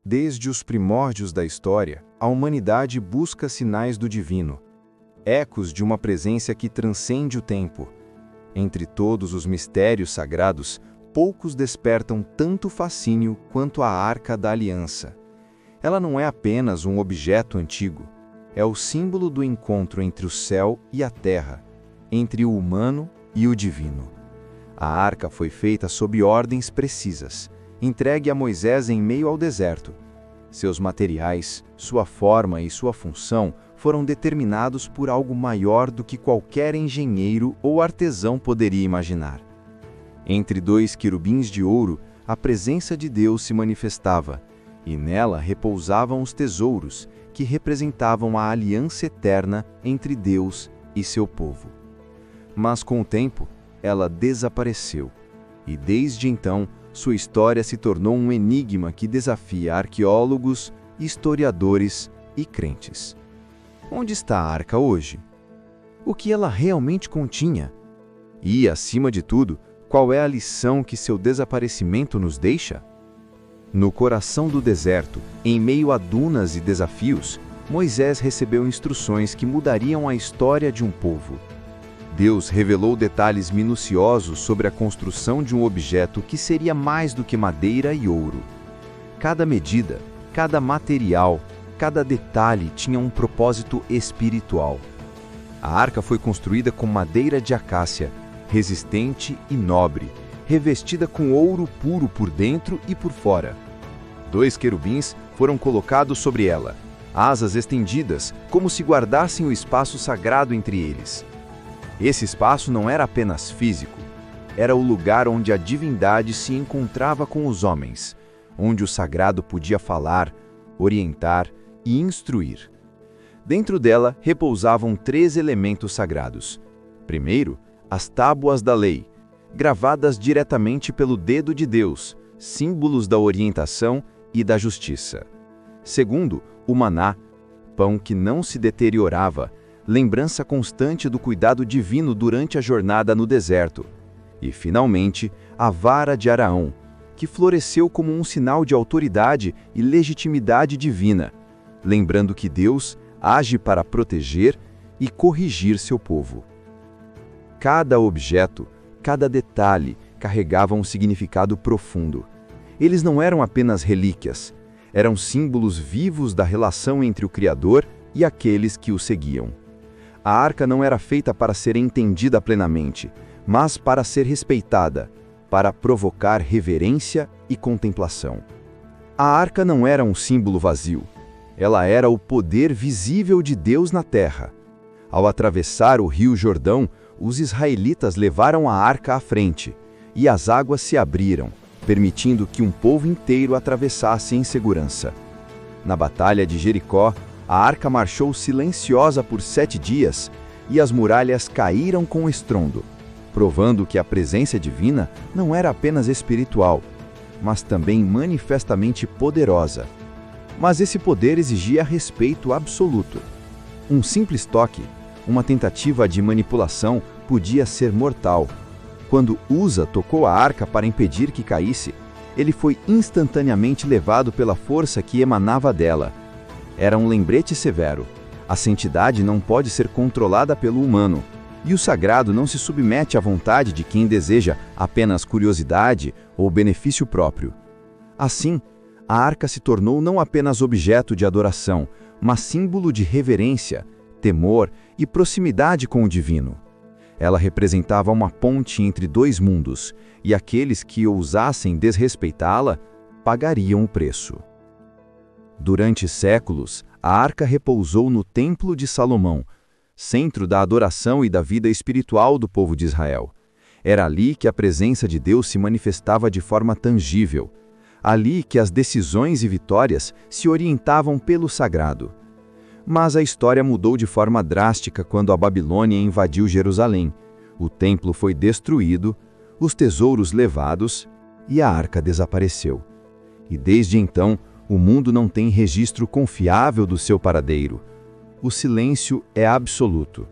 Desde os primórdios da história, a humanidade busca sinais do divino, ecos de uma presença que transcende o tempo. Entre todos os mistérios sagrados, poucos despertam tanto fascínio quanto a Arca da Aliança. Ela não é apenas um objeto antigo, é o símbolo do encontro entre o céu e a terra, entre o humano e o divino. A arca foi feita sob ordens precisas, entregue a Moisés em meio ao deserto. Seus materiais, sua forma e sua função foram determinados por algo maior do que qualquer engenheiro ou artesão poderia imaginar. Entre dois querubins de ouro, a presença de Deus se manifestava, e nela repousavam os tesouros, que representavam a aliança eterna entre Deus e seu povo. Mas com o tempo, ela desapareceu, e desde então, sua história se tornou um enigma que desafia arqueólogos, historiadores e crentes. Onde está a arca hoje? O que ela realmente continha? E, acima de tudo, qual é a lição que seu desaparecimento nos deixa? No coração do deserto, em meio a dunas e desafios, Moisés recebeu instruções que mudariam a história de um povo. Deus revelou detalhes minuciosos sobre a construção de um objeto que seria mais do que madeira e ouro. Cada medida, cada material, cada detalhe tinha um propósito espiritual. A arca foi construída com madeira de acácia, resistente e nobre, revestida com ouro puro por dentro e por fora. 2 querubins foram colocados sobre ela, asas estendidas, como se guardassem o espaço sagrado entre eles. Esse espaço não era apenas físico, era o lugar onde a divindade se encontrava com os homens, onde o sagrado podia falar, orientar e instruir. Dentro dela repousavam 3 elementos sagrados. Primeiro, as tábuas da lei, gravadas diretamente pelo dedo de Deus, símbolos da orientação e da justiça. Segundo, o maná, pão que não se deteriorava, lembrança constante do cuidado divino durante a jornada no deserto. E, finalmente, a vara de Araão, que floresceu como um sinal de autoridade e legitimidade divina, lembrando que Deus age para proteger e corrigir seu povo. Cada objeto, cada detalhe carregava um significado profundo. Eles não eram apenas relíquias, eram símbolos vivos da relação entre o Criador e aqueles que o seguiam. A arca não era feita para ser entendida plenamente, mas para ser respeitada, para provocar reverência e contemplação. A arca não era um símbolo vazio, ela era o poder visível de Deus na terra. Ao atravessar o rio Jordão, os israelitas levaram a arca à frente, e as águas se abriram, permitindo que um povo inteiro atravessasse em segurança. Na Batalha de Jericó, a arca marchou silenciosa por 7 dias, e as muralhas caíram com estrondo, provando que a presença divina não era apenas espiritual, mas também manifestamente poderosa. Mas esse poder exigia respeito absoluto. Um simples toque, uma tentativa de manipulação, podia ser mortal. Quando Uza tocou a arca para impedir que caísse, ele foi instantaneamente levado pela força que emanava dela. Era um lembrete severo. A santidade não pode ser controlada pelo humano, e o sagrado não se submete à vontade de quem deseja apenas curiosidade ou benefício próprio. Assim, a arca se tornou não apenas objeto de adoração, mas símbolo de reverência, temor e proximidade com o divino. Ela representava uma ponte entre 2 mundos, e aqueles que ousassem desrespeitá-la pagariam o preço. Durante séculos, a arca repousou no Templo de Salomão, centro da adoração e da vida espiritual do povo de Israel. Era ali que a presença de Deus se manifestava de forma tangível, ali que as decisões e vitórias se orientavam pelo sagrado. Mas a história mudou de forma drástica quando a Babilônia invadiu Jerusalém. O templo foi destruído, os tesouros levados e a arca desapareceu. E desde então, o mundo não tem registro confiável do seu paradeiro. O silêncio é absoluto.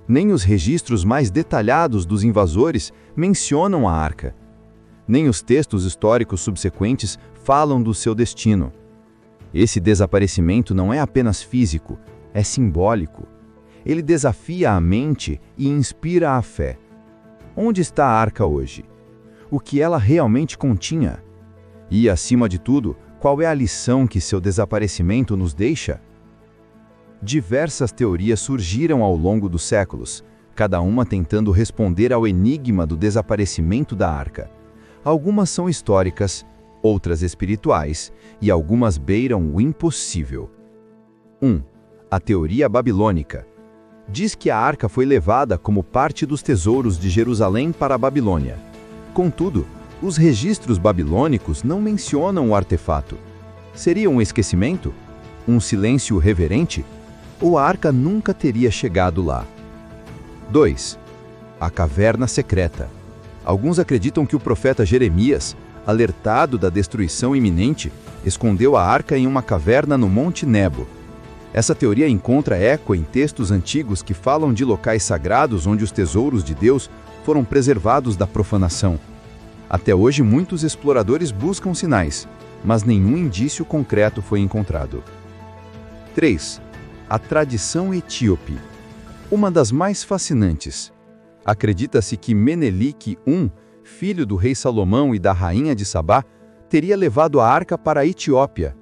Nem os registros mais detalhados dos invasores mencionam a arca. Nem os textos históricos subsequentes falam do seu destino. Esse desaparecimento não é apenas físico, é simbólico. Ele desafia a mente e inspira a fé. Onde está a arca hoje? O que ela realmente continha? E, acima de tudo, qual é a lição que seu desaparecimento nos deixa? Diversas teorias surgiram ao longo dos séculos, cada uma tentando responder ao enigma do desaparecimento da arca. Algumas são históricas, outras espirituais, e algumas beiram o impossível. 1. A teoria babilônica. Diz que a arca foi levada como parte dos tesouros de Jerusalém para a Babilônia. Contudo, os registros babilônicos não mencionam o artefato. Seria um esquecimento? Um silêncio reverente? Ou a arca nunca teria chegado lá? 2. A caverna secreta. Alguns acreditam que o profeta Jeremias, alertado da destruição iminente, escondeu a arca em uma caverna no Monte Nebo. Essa teoria encontra eco em textos antigos que falam de locais sagrados onde os tesouros de Deus foram preservados da profanação. Até hoje, muitos exploradores buscam sinais, mas nenhum indício concreto foi encontrado. 3. A tradição etíope. Uma das mais fascinantes. Acredita-se que Menelik I, filho do rei Salomão e da rainha de Sabá, teria levado a arca para a Etiópia.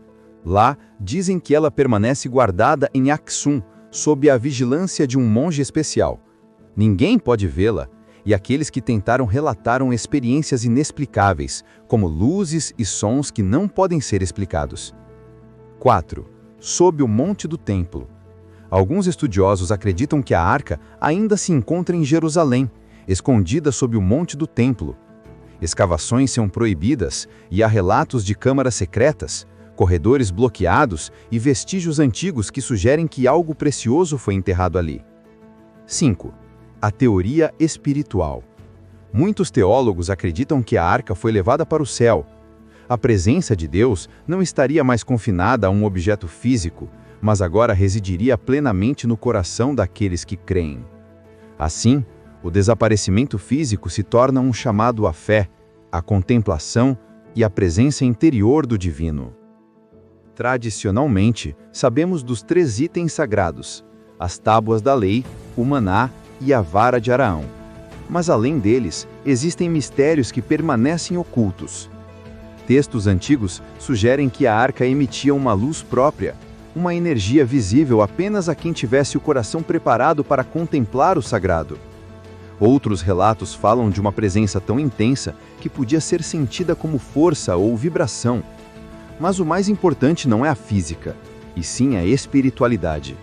Lá, dizem que ela permanece guardada em Aksum, sob a vigilância de um monge especial. Ninguém pode vê-la, e aqueles que tentaram relataram experiências inexplicáveis, como luzes e sons que não podem ser explicados. 4. Sob o Monte do Templo. Alguns estudiosos acreditam que a arca ainda se encontra em Jerusalém, escondida sob o Monte do Templo. Escavações são proibidas e há relatos de câmaras secretas, corredores bloqueados e vestígios antigos que sugerem que algo precioso foi enterrado ali. 5. A teoria espiritual. Muitos teólogos acreditam que a arca foi levada para o céu. A presença de Deus não estaria mais confinada a um objeto físico, mas agora residiria plenamente no coração daqueles que creem. Assim, o desaparecimento físico se torna um chamado à fé, à contemplação e à presença interior do divino. Tradicionalmente, sabemos dos 3 itens sagrados: as tábuas da lei, o maná e a vara de Araão. Mas além deles, existem mistérios que permanecem ocultos. Textos antigos sugerem que a arca emitia uma luz própria, uma energia visível apenas a quem tivesse o coração preparado para contemplar o sagrado. Outros relatos falam de uma presença tão intensa que podia ser sentida como força ou vibração. Mas o mais importante não é a física, e sim a espiritualidade.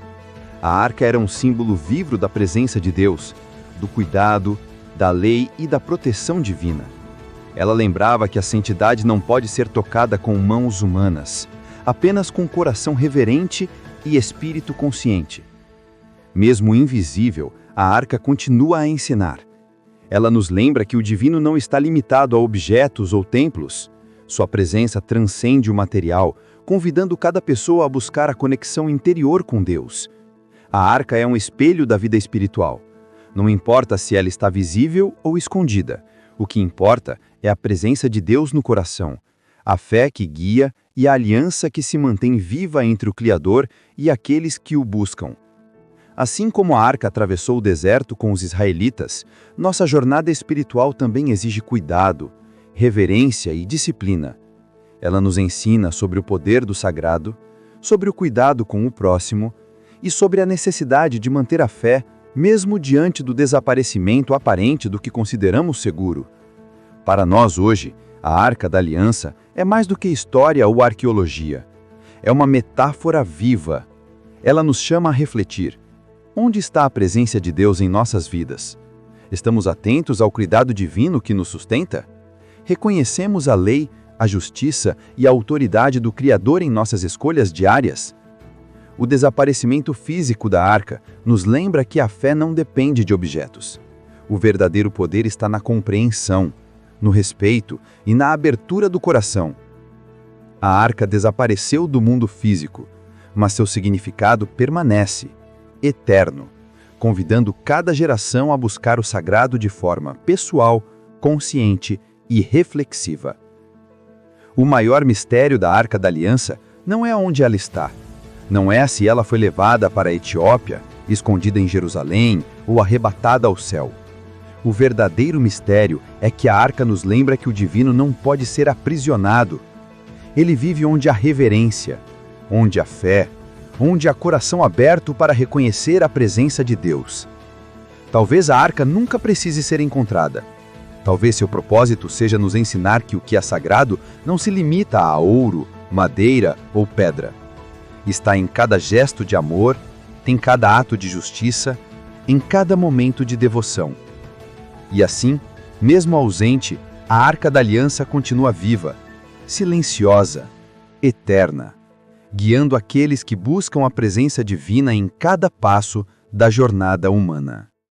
A arca era um símbolo vivo da presença de Deus, do cuidado, da lei e da proteção divina. Ela lembrava que a santidade não pode ser tocada com mãos humanas, apenas com coração reverente e espírito consciente. Mesmo invisível, a arca continua a ensinar. Ela nos lembra que o divino não está limitado a objetos ou templos. Sua presença transcende o material, convidando cada pessoa a buscar a conexão interior com Deus. A arca é um espelho da vida espiritual. Não importa se ela está visível ou escondida. O que importa é a presença de Deus no coração, a fé que guia e a aliança que se mantém viva entre o Criador e aqueles que o buscam. Assim como a arca atravessou o deserto com os israelitas, nossa jornada espiritual também exige cuidado, reverência e disciplina. Ela nos ensina sobre o poder do sagrado, sobre o cuidado com o próximo e sobre a necessidade de manter a fé mesmo diante do desaparecimento aparente do que consideramos seguro. Para nós hoje, a Arca da Aliança é mais do que história ou arqueologia. É uma metáfora viva. Ela nos chama a refletir. Onde está a presença de Deus em nossas vidas? Estamos atentos ao cuidado divino que nos sustenta? Reconhecemos a lei, a justiça e a autoridade do Criador em nossas escolhas diárias? O desaparecimento físico da arca nos lembra que a fé não depende de objetos. O verdadeiro poder está na compreensão, no respeito e na abertura do coração. A arca desapareceu do mundo físico, mas seu significado permanece, eterno, convidando cada geração a buscar o sagrado de forma pessoal, consciente e reflexiva. O maior mistério da Arca da Aliança não é onde ela está. Não é se ela foi levada para a Etiópia, escondida em Jerusalém ou arrebatada ao céu. O verdadeiro mistério é que a arca nos lembra que o divino não pode ser aprisionado. Ele vive onde há reverência, onde há fé, onde há coração aberto para reconhecer a presença de Deus. Talvez a arca nunca precise ser encontrada. Talvez seu propósito seja nos ensinar que o que é sagrado não se limita a ouro, madeira ou pedra. Está em cada gesto de amor, em cada ato de justiça, em cada momento de devoção. E assim, mesmo ausente, a Arca da Aliança continua viva, silenciosa, eterna, guiando aqueles que buscam a presença divina em cada passo da jornada humana.